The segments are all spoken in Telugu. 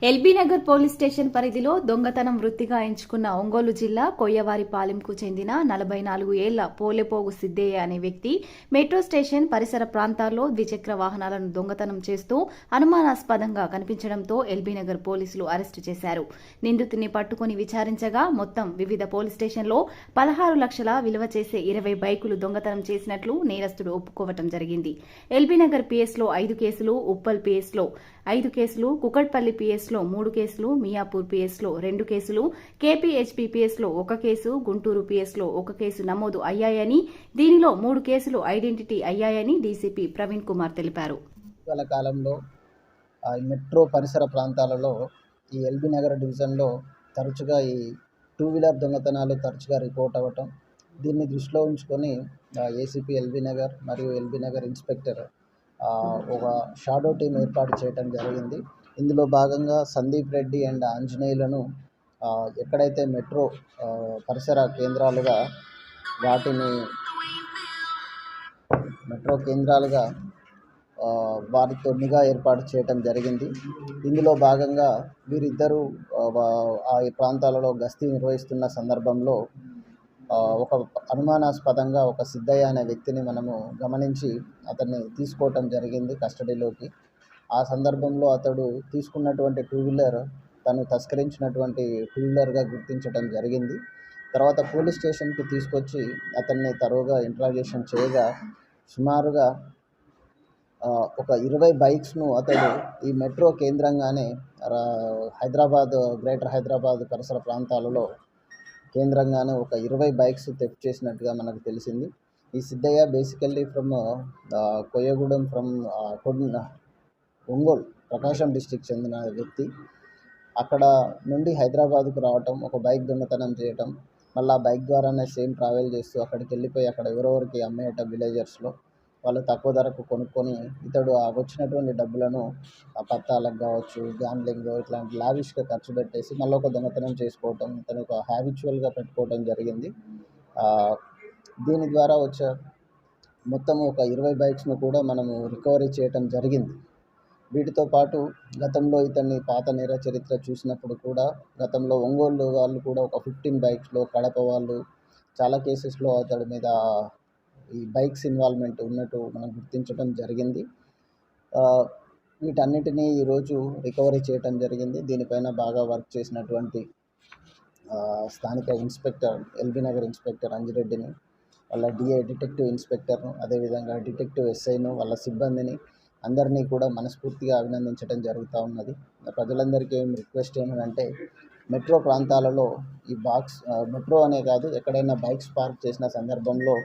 ఎల్బీ నగర్ పోలీస్ స్టేషన్ పరిధిలో దొంగతనం వృత్తిగా ఎంచుకున్న ఒంగోలు జిల్లా కొయ్యవారిపాలెంకు చెందిన 44 ఏళ్ల పోలేపోగు సిద్దయ్య అనే వ్యక్తి మెట్రో స్టేషన్ పరిసర ప్రాంతాల్లో ద్విచక్ర వాహనాలను దొంగతనం చేస్తూ అనుమానాస్పదంగా కనిపించడంతో ఎల్బీ నగర్ పోలీసులు అరెస్టు చేశారు. నిందితుడిని పట్టుకుని విచారించగా మొత్తం వివిధ పోలీస్ స్టేషన్లో 16 లక్షల విలువ చేసే 20 బైకులు దొంగతనం చేసినట్లు నేరస్తుడు ఒప్పుకోవటం జరిగింది. ఎల్బీ నగర్ పిఎస్లో 5 కేసులు, ఉప్పల్ పిఎస్లో 5 కేసులు, కుకట్పల్లి పిఎస్లో 3 కేసులు, మియాపూర్ పిఎస్లో 2 కేసులు, కేపీహెచ్పీ పిఎస్లో 1 కేసు, గుంటూరు పిఎస్లో 1 కేసు నమోదు అయ్యాయని, దీనిలో 3 కేసులు ఐడెంటిటీ అయ్యాయని డీసీపీ ప్రవీణ్ కుమార్ తెలిపారు. ఇటీవల కాలంలో మెట్రో పరిసర ప్రాంతాలలో ఈ ఎల్బీ నగర్ డివిజన్లో తరచుగా ఈ 2 వీలర్ దొంగతనాలు తరచుగా రిపోర్ట్ అవ్వటం, దీన్ని దృష్టిలో ఉంచుకొని ఏసీపీ ఎల్బీ నగర్ మరియు ఎల్బీ నగర్ ఇన్స్పెక్టర్ ఒక షాడో టీం ఏర్పాటు చేయడం జరిగింది. ఇందులో భాగంగా సందీప్ రెడ్డి అండ్ ఆంజనేయులను ఎక్కడైతే మెట్రో పరిసర కేంద్రాలుగా వారితో నిఘా ఏర్పాటు చేయడం జరిగింది. ఇందులో భాగంగా వీరిద్దరూ ఆ ప్రాంతాలలో గస్తీ నిర్వహిస్తున్న సందర్భంలో ఒక అనుమానాస్పదంగా ఒక సిద్దయ్య అనే వ్యక్తిని మనము గమనించి అతన్ని తీసుకోవటం జరిగింది కస్టడీలోకి. ఆ సందర్భంలో అతడు తీసుకున్నటువంటి 2 వీలర్ తను తస్కరించినటువంటి 2 వీలర్గా గుర్తించడం జరిగింది. తర్వాత పోలీస్ స్టేషన్కి తీసుకొచ్చి అతన్ని తరోగా ఇంట్రాగేషన్ చేయగా సుమారుగా ఒక 20 బైక్స్ను అతడు ఈ మెట్రో కేంద్రంగానే గ్రేటర్ హైదరాబాద్ పరిసర ప్రాంతాలలో కేంద్రంగానే ఒక 20 బైక్స్ థెఫ్ట్ చేసినట్టుగా మనకు తెలిసింది. ఈ Siddayya basically from Koyyagudem from Ongole Prakasam district చెందిన వ్యక్తి. అక్కడ నుండి హైదరాబాద్కు రావటం, ఒక బైక్ దొంగతనం చేయటం, మళ్ళీ ఆ బైక్ ద్వారానే సేమ్ ట్రావెల్ చేస్తూ అక్కడికి వెళ్ళిపోయి అక్కడ ఎవరెవరికి అమ్మేయటం విలేజర్స్లో. వాళ్ళు తక్కువ ధరకు కొనుక్కొని ఇతడు వచ్చినటువంటి డబ్బులను పత్తాలకు కావచ్చు, గ్యాంబ్లింగ్ ఇట్లాంటి లావిష్గా ఖర్చు పెట్టేసి మళ్ళీ ఒక దొంగతనం చేసుకోవటం ఇతను ఒక హ్యాబిచువల్గా పెట్టుకోవడం జరిగింది. దీని ద్వారా వచ్చే మొత్తం ఒక 20 బైక్స్ను కూడా మనము రికవరీ చేయటం జరిగింది. వీటితో పాటు గతంలో ఇతన్ని పాత నేర చరిత్ర చూసినప్పుడు కూడా గతంలో ఒంగోలు వాళ్ళు కూడా ఒక 15 బైక్స్లో, కడప వాళ్ళు చాలా కేసెస్లో అతడి మీద ఈ బైక్స్ ఇన్వాల్వ్మెంట్ ఉన్నట్టు మనం గుర్తించడం జరిగింది. వీటన్నిటినీ ఈరోజు రికవరీ చేయటం జరిగింది. దీనిపైన బాగా వర్క్ చేసినటువంటి స్థానిక ఇన్స్పెక్టర్ ఎల్బీ నగర్ ఇన్స్పెక్టర్ అంజిరెడ్డిని, వాళ్ళ డిటెక్టివ్ ఇన్స్పెక్టర్ను, అదేవిధంగా డిటెక్టివ్ ఎస్ఐను, వాళ్ళ సిబ్బందిని అందరినీ కూడా మనస్ఫూర్తిగా అభినందించడం జరుగుతూ ఉన్నది. ప్రజలందరికీ రిక్వెస్ట్ ఏమంటే మెట్రో ప్రాంతాలలో ఈ మెట్రో అనే కాదు ఎక్కడైనా బైక్స్ పార్క్ చేసిన సందర్భంలో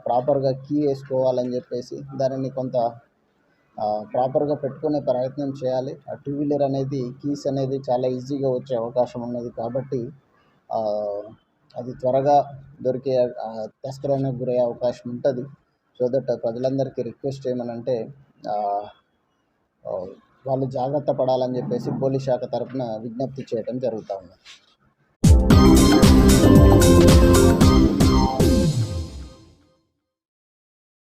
ప్రాపర్గా కీ వేసుకోవాలని చెప్పేసి దానిని కొంత ప్రాపర్గా పెట్టుకునే ప్రయత్నం చేయాలి. ఆ 2 వీలర్ అనేది కీస్ అనేది చాలా ఈజీగా వచ్చే అవకాశం ఉన్నది కాబట్టి అది త్వరగా దొరికే తస్కరణకు గురయ్యే అవకాశం ఉంటుంది. సో దట్ ప్రజలందరికీ రిక్వెస్ట్ ఏమనంటే వాళ్ళు జాగ్రత్త పడాలని చెప్పేసి పోలీస్ శాఖ తరఫున విజ్ఞప్తి చేయడం జరుగుతూ ఉంది.